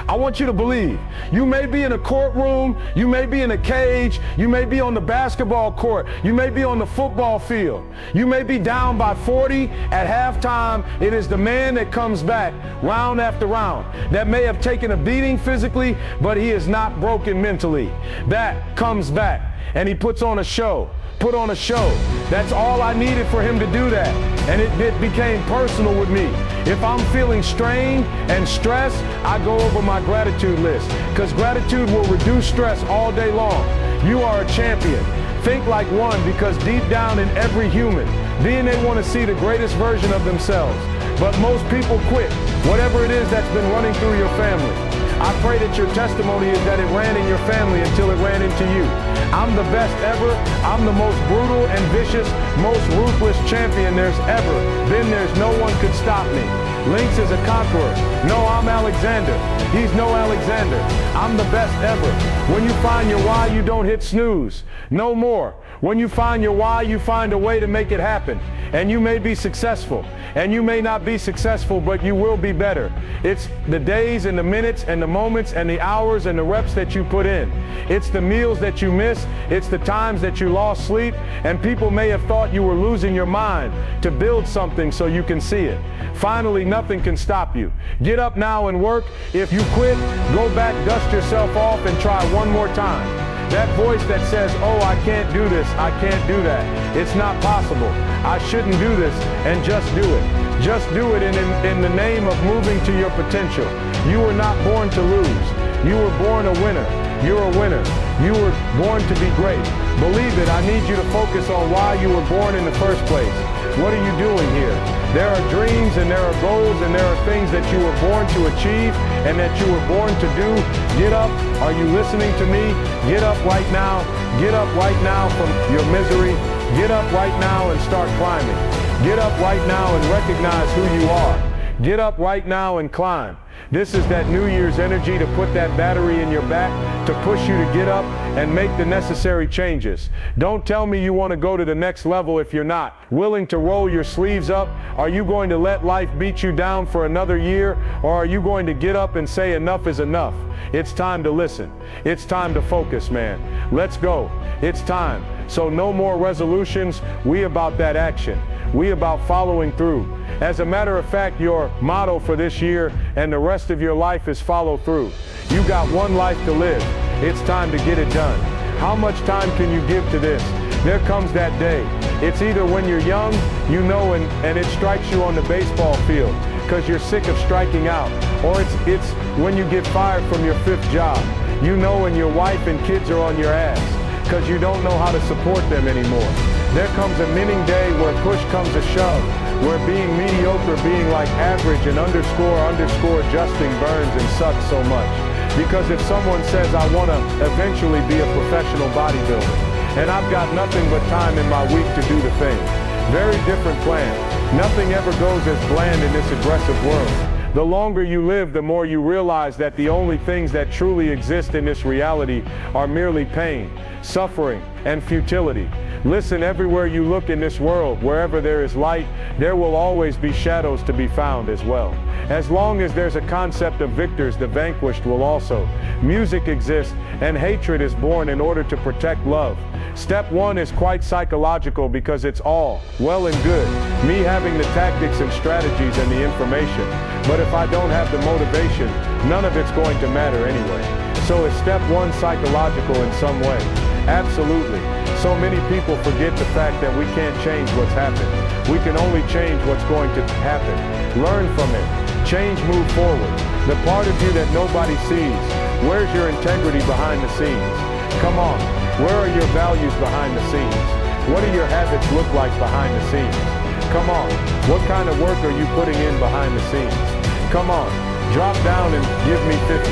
I want you to believe. You may be in a courtroom, you may be in a cage, you may be on the basketball court, you may be on the football field, you may be down by 40 at halftime. It is the man that comes back round after round that may have taken a beating physically, but he is not broken mentally. That comes back and he puts on a show. Put on a show. That's all I needed for him to do that. And it became personal with me. If I'm feeling strained and stressed, I go over my gratitude list, because gratitude will reduce stress all day long. You are a champion. Think like one, because deep down in every human being, they want to see the greatest version of themselves. But most people quit, whatever it is that's been running through your family. I pray that your testimony is that it ran in your family until it ran into you. I'm the best ever. I'm the most brutal and vicious, most ruthless champion there's ever been. There's no one could stop me. Lynx is a conqueror. No, I'm Alexander. He's no Alexander. I'm the best ever. When you find your why, you don't hit snooze. No more. When you find your why, you find a way to make it happen. And you may be successful, and you may not be successful, but you will be better. It's the days and the minutes and the moments and the hours and the reps that you put in. It's the meals that you miss. It's the times that you lost sleep, and people may have thought you were losing your mind to build something so you can see it. Finally, nothing can stop you. Get up now and work. If you quit, go back, dust yourself off, and try one more time. That voice that says, oh, I can't do this, I can't do that, it's not possible, I shouldn't do this, and just do it. Just do it in the name of moving to your potential. You were not born to lose. You were born a winner. You're a winner. You were born to be great. Believe it. I need you to focus on why you were born in the first place. What are you doing here? There are dreams and there are goals and there are things that you were born to achieve and that you were born to do. Get up. Are you listening to me? Get up right now. Get up right now from your misery. Get up right now and start climbing. Get up right now and recognize who you are. Get up right now and climb. This is that New Year's energy to put that battery in your back, to push you to get up and make the necessary changes. Don't tell me you want to go to the next level if you're not willing to roll your sleeves up. Are you going to let life beat you down for another year, or are you going to get up and say enough is enough? It's time to listen. It's time to focus, man. Let's go. It's time. So no more resolutions. We about that action. We about following through. As a matter of fact, your motto for this year and the rest of your life is follow through. You got one life to live. It's time to get it done. How much time can you give to this? There comes that day. It's either when you're young, you know, and it strikes you on the baseball field because you're sick of striking out, or it's when you get fired from your 5th job, you know, and your wife and kids are on your ass because you don't know how to support them anymore. There comes a winning day where push comes to shove, where being mediocre, being like average and underscore adjusting burns and sucks so much. Because if someone says, I want to eventually be a professional bodybuilder, and I've got nothing but time in my week to do the thing. Very different plan. Nothing ever goes as planned in this aggressive world. The longer you live, the more you realize that the only things that truly exist in this reality are merely pain, suffering, and futility. Listen, everywhere you look in this world, wherever there is light, there will always be shadows to be found as well. As long as there's a concept of victors, the vanquished will also. Music exists, and hatred is born in order to protect love. Step 1 is quite psychological because it's all well and good, me having the tactics and strategies and the information. But if I don't have the motivation, none of it's going to matter anyway. So is step 1 psychological in some way? Absolutely. So many people forget the fact that we can't change what's happened. We can only change what's going to happen. Learn from it. Change, move forward. The part of you that nobody sees. Where's your integrity behind the scenes? Come on. Where are your values behind the scenes? What do your habits look like behind the scenes? Come on. What kind of work are you putting in behind the scenes? Come on. Drop down and give me 50.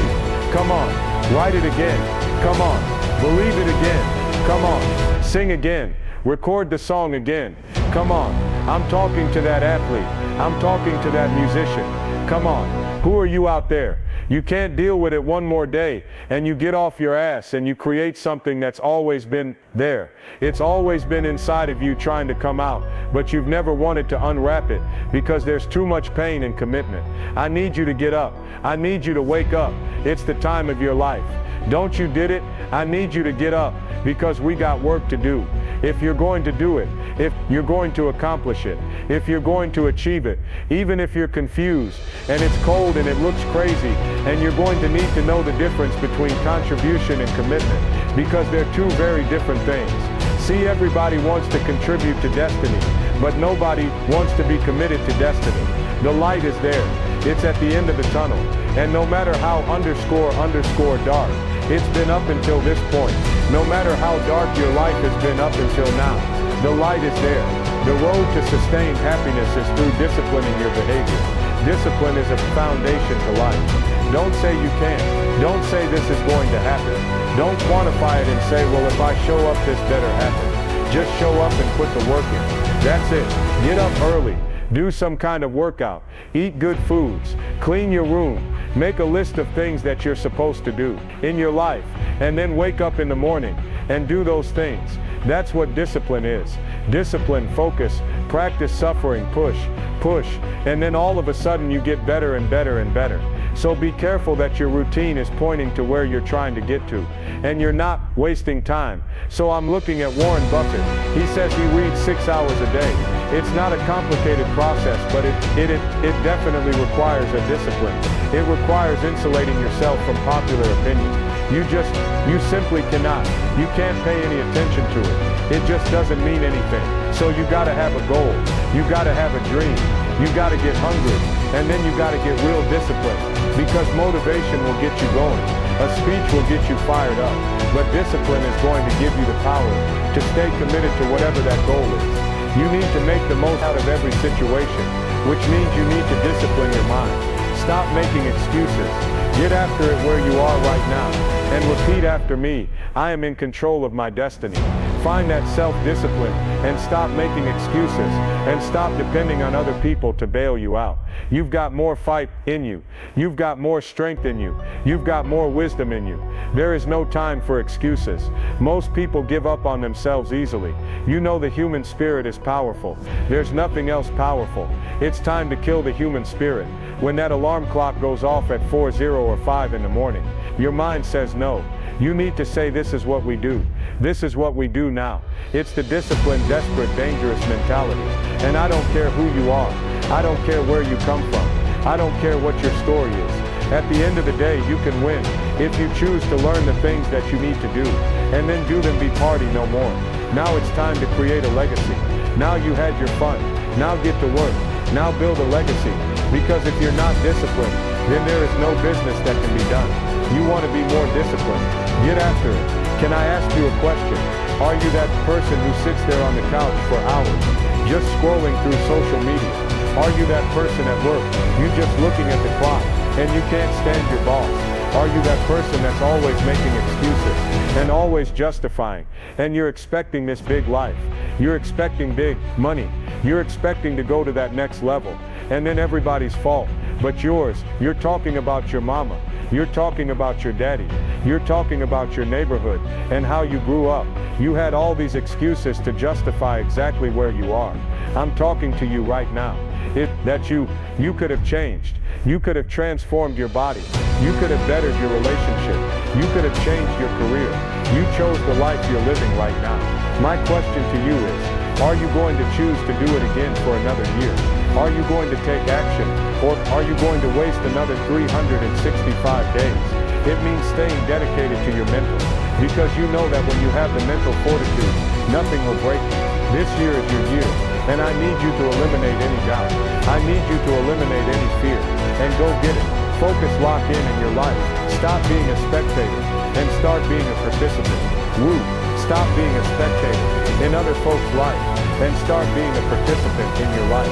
Come on. Write it again. Come on. Believe it again. Come on. Sing again. Record the song again. Come on. I'm talking to that athlete. I'm talking to that musician. Come on. Who are you out there? You can't deal with it one more day, and you get off your ass and you create something that's always been there. It's always been inside of you trying to come out, but you've never wanted to unwrap it because there's too much pain and commitment. I need you to get up. I need you to wake up. It's the time of your life. Don't you get it? I need you to get up because we got work to do. If you're going to do it, if you're going to accomplish it, if you're going to achieve it, even if you're confused and it's cold and it looks crazy, and you're going to need to know the difference between contribution and commitment, because they're two very different things. See, everybody wants to contribute to destiny, but nobody wants to be committed to destiny. The light is there. It's at the end of the tunnel. And no matter how _ dark it's been up until this point, no matter how dark your life has been up until now, the light is there. The road to sustained happiness is through disciplining your behavior. Discipline is a foundation to life. Don't say you can't. Don't say this is going to happen. Don't quantify it and say, well, if I show up, this better happen. Just show up and put the work in. That's it. Get up early. Do some kind of workout. Eat good foods. Clean your room. Make a list of things that you're supposed to do in your life, and then wake up in the morning and do those things. That's what discipline is. Discipline, focus, practice, suffering, push, and then all of a sudden you get better and better and better. So be careful that your routine is pointing to where you're trying to get to, and you're not wasting time. So I'm looking at Warren Buffett. He says he reads 6 hours a day. It's not a complicated process, but it definitely requires a discipline. It requires insulating yourself from popular opinion. You simply cannot. You can't pay any attention to it. It just doesn't mean anything. So you gotta have a goal. You gotta have a dream. You gotta get hungry. And then you gotta get real discipline. Because motivation will get you going. A speech will get you fired up. But discipline is going to give you the power to stay committed to whatever that goal is. You need to make the most out of every situation, which means you need to discipline your mind. Stop making excuses. Get after it where you are right now. And repeat after me, I am in control of my destiny. Find that self-discipline and stop making excuses and stop depending on other people to bail you out. You've got more fight in you. You've got more strength in you. You've got more wisdom in you. There is no time for excuses. Most people give up on themselves easily. You know the human spirit is powerful. There's nothing else powerful. It's time to kill the human spirit. When that alarm clock goes off at 4:00 or 5 in the morning, your mind says no. You need to say, this is what we do. This is what we do now. It's the disciplined, desperate, dangerous mentality. And I don't care who you are. I don't care where you come from. I don't care what your story is. At the end of the day, you can win if you choose to learn the things that you need to do, and then do them, be party no more. Now it's time to create a legacy. Now you had your fun. Now get to work. Now build a legacy. Because if you're not disciplined, then there is no business that can be done. You want to be more disciplined. Get after it. Can I ask you a question? Are you that person who sits there on the couch for hours, just scrolling through social media? Are you that person at work, you just looking at the clock, and you can't stand your boss? Are you that person that's always making excuses, and always justifying, and you're expecting this big life? You're expecting big money. You're expecting to go to that next level, and then everybody's fault but yours. You're talking about your mama. You're talking about your daddy. You're talking about your neighborhood and how you grew up. You had all these excuses to justify exactly where you are. I'm talking to you right now. You could have changed. You could have transformed your body. You could have bettered your relationship. You could have changed your career. You chose the life you're living right now. My question to you is, are you going to choose to do it again for another year? Are you going to take action, or are you going to waste another 365 days? It means staying dedicated to your mental, because you know that when you have the mental fortitude, nothing will break you. This year is your year, and I need you to eliminate any doubt. I need you to eliminate any fear, and go get it. Focus, lock in your life. Stop being a spectator, and start being a participant. Woo! Stop being a spectator in other folks' life, and start being a participant in your life.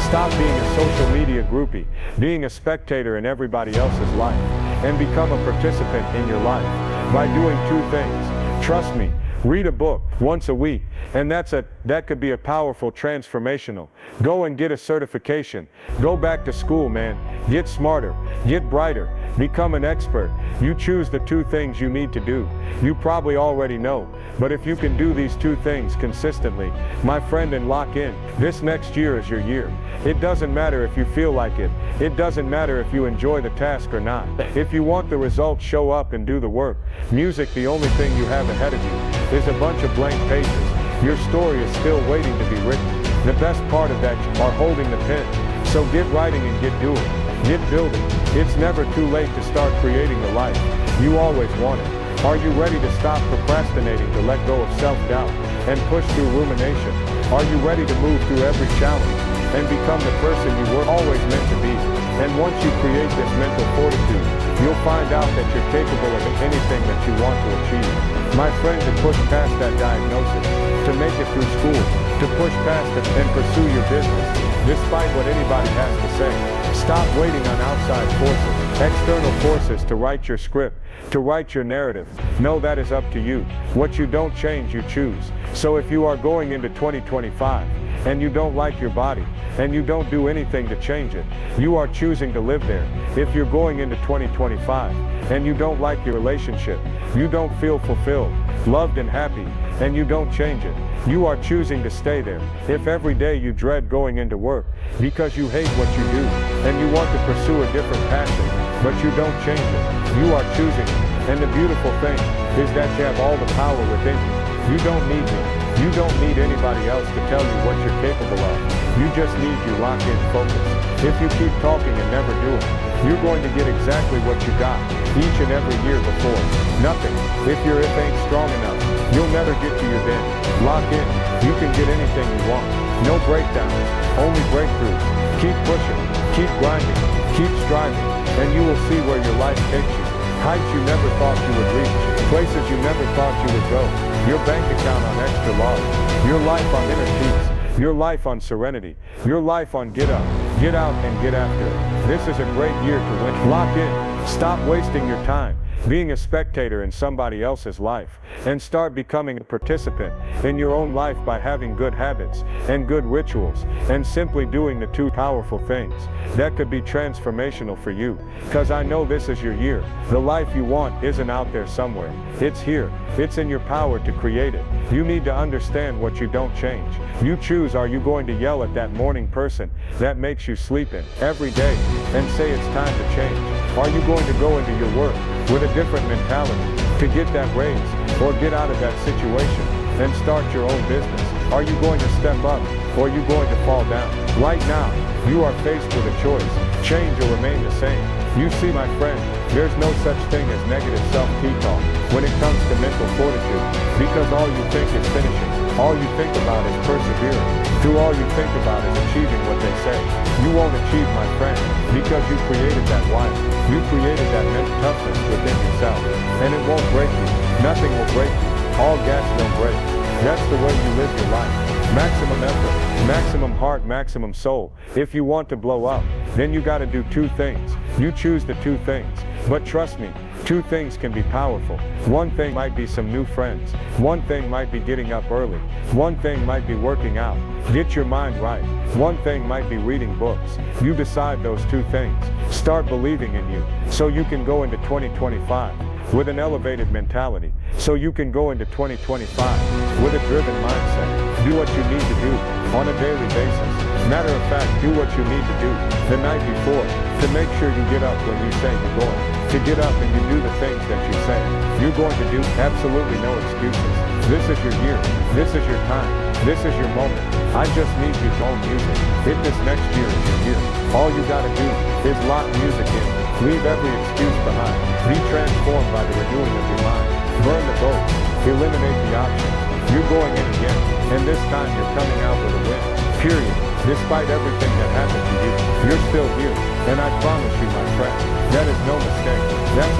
Stop being a social media groupie, being a spectator in everybody else's life, and become a participant in your life by doing two things. Trust me, Read a book once a week, and that could be a powerful transformational. Go and get a certification. Go back to school, man. Get smarter, get brighter, become an expert. You choose the two things you need to do. You probably already know, but if you can do these two things consistently, my friend, and lock in, this next year is your year. It doesn't matter if you feel like it. It doesn't matter if you enjoy the task or not. If you want the results, show up and do the work. Music, the only thing you have ahead of you is a bunch of blank pages. Your story is still waiting to be written. The best part of that are holding the pen. So get writing and get doing. Get building. It's never too late to start creating the life you always wanted. Are you ready to stop procrastinating, to let go of self-doubt and push through rumination? Are you ready to move through every challenge and become the person you were always meant to be? And once you create this mental fortitude, you'll find out that you're capable of anything that you want to achieve. My friend, to push past that diagnosis, to make it through school, to push past it and pursue your business, despite what anybody has to say. Stop waiting on outside forces, external forces to write your script, to write your narrative. No, that is up to you. What you don't change, you choose. So if you are going into 2025, and you don't like your body, and you don't do anything to change it, you are choosing to live there. If you're going into 2025, and you don't like your relationship, you don't feel fulfilled, loved and happy, and you don't change it, you are choosing to stay there. If every day you dread going into work because you hate what you do, and you want to pursue a different passion, but you don't change it, you are choosing it. And the beautiful thing is that you have all the power within you. You don't need me. You don't need anybody else to tell you what you're capable of. You just need you lock in focus. If you keep talking and never do it, you're going to get exactly what you got each and every year before. Nothing. If your if ain't strong enough, you'll never get to your then. Lock in. You can get anything you want. No breakdowns, only breakthroughs. Keep pushing, keep grinding, keep striving, and you will see where your life takes you. Heights you never thought you would reach, places you never thought you would go. Your bank account on extra large, your life on inner peace, your life on serenity, your life on get up, get out, and get after it. This is a great year to win. Lock in. Stop wasting your time being a spectator in somebody else's life, and start becoming a participant in your own life by having good habits and good rituals, and simply doing the two powerful things that could be transformational for you. Because I know this is your year. The life you want isn't out there somewhere. It's here. It's in your power to create it. You need to understand what you don't change. You choose. Are you going to yell at that morning person that makes you sleep in every day and say it's time to change? Are you going to go into your work with a different mentality to get that raise or get out of that situation and start your own business? Are you going to step up, or are you going to fall down? Right now, you are faced with a choice: change or remain the same. You see, my friend, there's no such thing as negative self-talk when it comes to mental fortitude, because all you think is finishing. All you think about is persevering. Through all you think about is achieving what they say. You won't achieve, my friend, because you created that wire. You created that mental toughness within yourself, and it won't break you. Nothing will break you. All gas don't break. That's the way you live your life. Maximum effort, maximum heart, maximum soul. If you want to blow up, then you gotta do two things. You choose the two things. But trust me, two things can be powerful. One thing might be some new friends. One thing might be getting up early. One thing might be working out. Get your mind right. One thing might be reading books. You decide those two things. Start believing in you so you can go into 2025 with an elevated mentality, so you can go into 2025 with a driven mindset. Do what you need to do on a daily basis. Matter of fact, do what you need to do the night before to make sure you get up when you say you're going to get up, and you do the things that you say you're going to do. Absolutely no excuses. This is your year. This is your time. This is your moment. I just need you to own music. If this next year is your year, all you gotta do is lock music in. Leave every excuse behind. Be transformed by the renewing of your mind. Burn the boats. Eliminate the options. You're going in again, and this time you're coming out with a win. Period. Despite everything that happened to you, you're still here, and I promise you, my friend, that is no mistake. That's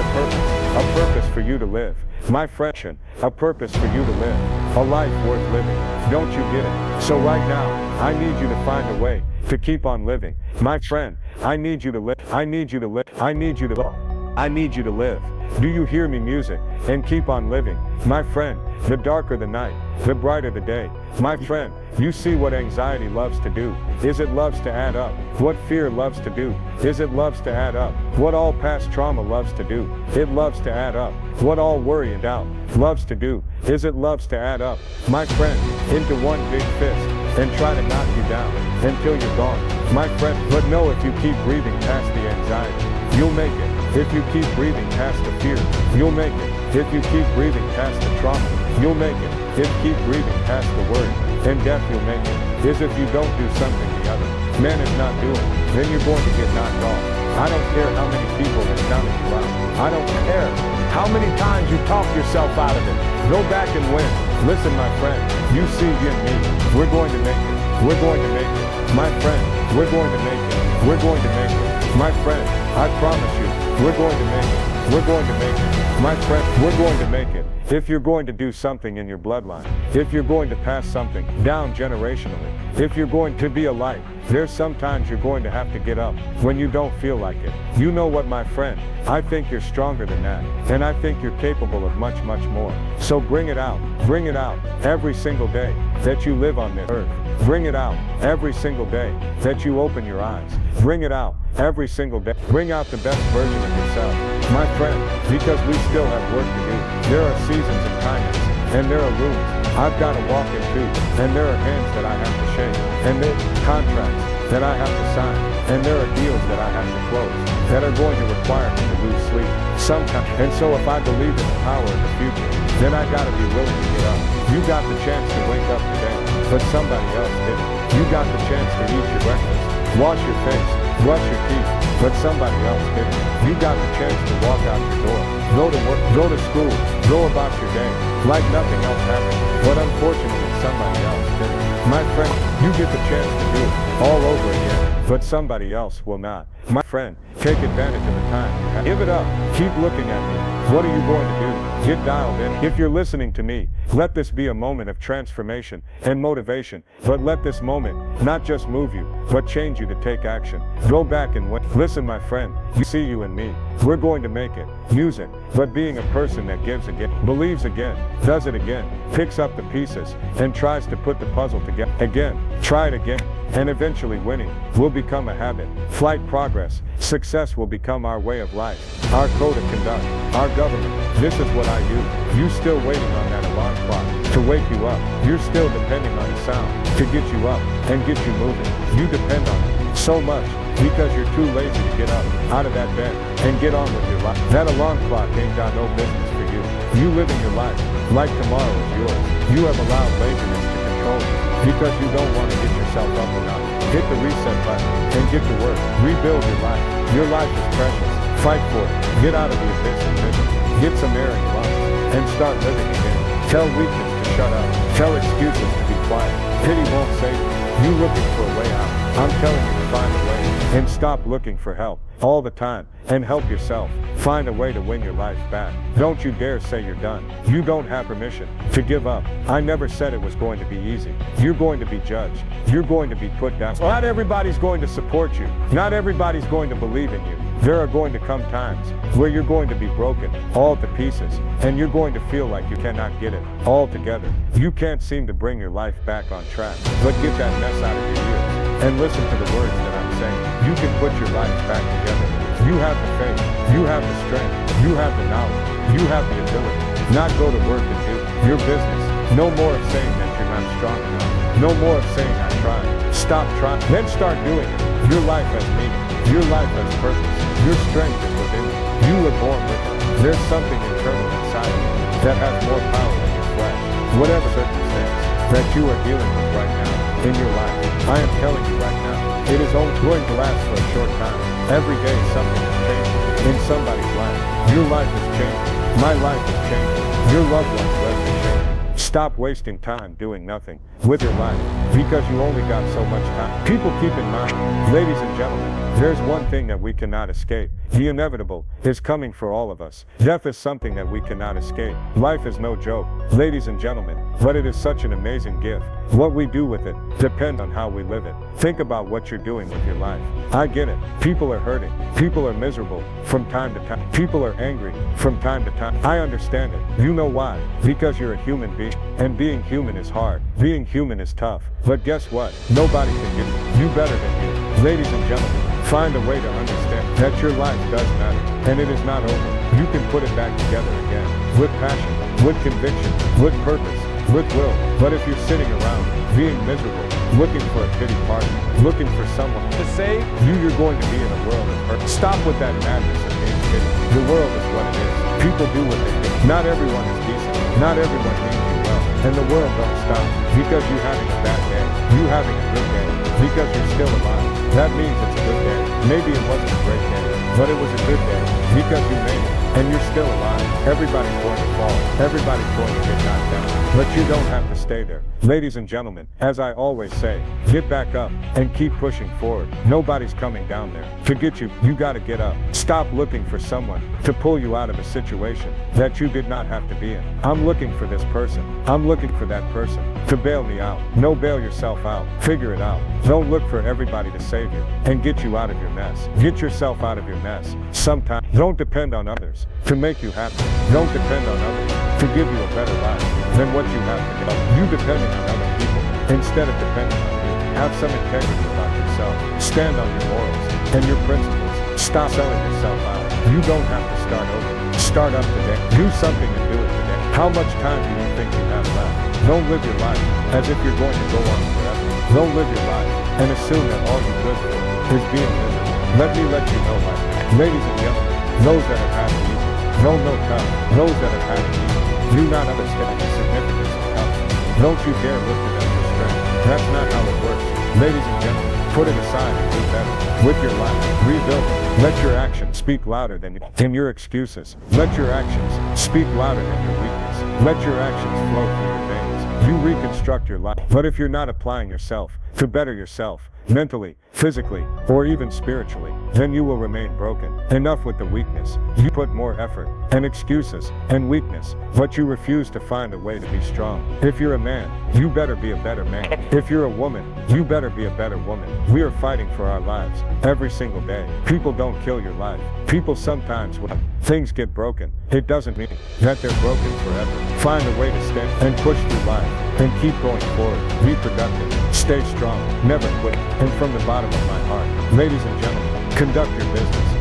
a purpose for you to live. My friend, a purpose for you to live. A life worth living. Don't you get it? So right now, I need you to find a way to keep on living. My friend, I need you to live. I need you to live. I need you to live. I need you to live. Do you hear me, music? And keep on living. My friend, the darker the night, the brighter the day. My friend, you see what anxiety loves to do. Is it loves to add up? What fear loves to do? Is it loves to add up? What all past trauma loves to do? It loves to add up. What all worry and doubt loves to do? Is it loves to add up? My friend, into one big fist, and try to knock you down until you're gone. My friend, but know if you keep breathing past the anxiety, you'll make it. If you keep breathing past the fear, you'll make it. If you keep breathing past the trauma, you'll make it. If you keep breathing past the worry and death, you'll make it. Is if you don't do something the other man is not doing, then you're going to get knocked off. I don't care how many people have counted you out. I don't care how many times you talk yourself out of it. Go back and win. Listen, my friend, you see you and me. We're going to make it. We're going to make it. My friend, we're going to make it. We're going to make it. My friend, I promise you, we're going to make it. We're going to make it. My friend, we're going to make it. If you're going to do something in your bloodline, if you're going to pass something down generationally, if you're going to be a light, there's sometimes you're going to have to get up when you don't feel like it. You know what, my friend? I think you're stronger than that. And I think you're capable of much, much more. So bring it out. Bring it out every single day that you live on this earth. Bring it out every single day that you open your eyes. Bring it out every single day. Bring out the best version of yourself, my friend, because we still have work to do. There are seasons of kindness, and there are rooms I've got to walk into, and there are hands that I have to shake, and there are contracts that I have to sign, and there are deals that I have to close that are going to require me to lose sleep sometimes. And so if I believe in the power of the future, then I got to be willing to get up. You got the chance to wake up today, but somebody else didn't. You got the chance to eat your breakfast, wash your face, brush your teeth, but somebody else didn't. You got the chance to walk out your door, go to work, go to school, go about your day, like nothing else happened, but unfortunately somebody else didn't. My friend, you get the chance to do it all over again, but somebody else will not. My friend, take advantage of the time you have. Give it up. Keep looking at me. What are you going to do? Get dialed in. If you're listening to me, let this be a moment of transformation and motivation, but let this moment not just move you, but change you to take action. Go back and win. Listen, my friend, you see you and me. We're going to make it. Music, but being a person that gives again, believes again, does it again, picks up the pieces, and tries to put the puzzle together again, try it again, and eventually winning will become a habit. Flight progress, success will become our way of life, our code of conduct, our government. This is what I do. You still waiting on that alarm clock to wake you up. You're still depending on the sound to get you up and get you moving. You depend on it so much because you're too lazy to get up out of that bed and get on with your life. That alarm clock ain't got no business for you. You living your life like tomorrow is yours. You have allowed laziness to control you because you don't want to get yourself up enough. Hit the reset button and get to work. Rebuild your life. Your life is precious. Fight for it. Get out of the abyss of misery. Get some air in your lungs and start living again. Tell weakness to shut up. Tell excuses to be quiet. Pity won't save you. You looking for a way out. I'm telling you to find a way and stop looking for help all the time and help yourself. Find a way to win your life back. Don't you dare say you're done. You don't have permission to give up. I never said it was going to be easy. You're going to be judged. You're going to be put down. Not everybody's going to support you. Not everybody's going to believe in you. There are going to come times where you're going to be broken all to pieces and you're going to feel like you cannot get it all together. You can't seem to bring your life back on track, but get that mess out of your ears and listen to the words that I'm saying. You can put your life back together. You have the faith. You have the strength. You have the knowledge. You have the ability. Not go to work and do your business. No more of saying that you're not strong enough. No more of saying I tried. Stop trying. Then start doing it. Your life has meaning. Your life has purpose. Your strength is within you. You were born with it. There's something internal inside of you that has more power than your flesh. Whatever circumstance that you are dealing with right now in your life, I am telling you right now, it is only going to last for a short time. Every day something is changing in somebody's life. Your life is changing. My life is changing. Your loved one's life is changing. Stop wasting time doing nothing with your life because you only got so much time. People, keep in mind, ladies and gentlemen, there's one thing that we cannot escape. The inevitable is coming for all of us. Death is something that we cannot escape. Life is no joke, ladies and gentlemen, but it is such an amazing gift. What we do with it depends on how we live it. Think about what you're doing with your life. I get it. People are hurting. People are miserable from time to time. People are angry from time to time. I understand it. You know why? Because you're a human being. And being human is hard. Being human is tough. But guess what? Nobody can get you better than you. Ladies and gentlemen, find a way to understand that your life does matter. And it is not over. You can put it back together again. With passion, with conviction, with purpose, with will. But if you're sitting around being miserable, looking for a pity party, looking for someone to save you, you're going to be in a world of hurt. Stop with that madness of being pity. The world is what it is. People do what they do. Not everyone is decent. Not everyone means you well. And the world don't stop because you're having a bad day. You having a good day because you're still alive. That means it's a good day. Maybe it wasn't a great day, but it was a good day because you made it. And you're still alive. Everybody's going to fall. Everybody's going to get knocked down. But you don't have to stay there. Ladies and gentlemen, as I always say, get back up and keep pushing forward. Nobody's coming down there to get you. You got to get up. Stop looking for someone to pull you out of a situation that you did not have to be in. I'm looking for this person. I'm looking for that person to bail me out. No, bail yourself out. Figure it out. Don't look for everybody to save you and get you out of your mess. Get yourself out of your mess. Sometimes don't depend on others to make you happy. Don't depend on others to give you a better life than what you have to give. You depending on other people instead of depending on you. Have some integrity about yourself. Stand on your morals and your principles. Stop selling yourself out. You don't have to start over. Start up today. Do something and do it today. How much time do you think you have left? Don't live your life as if you're going to go on forever. Don't live your life and assume that all you live for is being miserable. Let me let you know, my friend. Ladies and gentlemen, those that have had it easy, know no tough. Those that have had it easy, do not understand the significance of health. Don't you dare look to them for strength. That's not how it works. Ladies and gentlemen, put it aside and do better with your life. Rebuild it. Let your actions speak louder than your excuses. Let your actions speak louder than your weakness. Let your actions flow through your veins. You reconstruct your life. But if you're not applying yourself to better yourself, mentally, physically, or even spiritually, then you will remain broken. Enough with the weakness. You put more effort and excuses and weakness, but you refuse to find a way to be strong. If you're a man, you better be a better man. If you're a woman, you better be a better woman. We are fighting for our lives every single day. People don't kill your life. People sometimes, when things get broken, it doesn't mean that they're broken forever. Find a way to stay and push through life and keep going forward. Be productive. Stay strong. Never quit. And from the bottom of my heart, ladies and gentlemen, conduct your business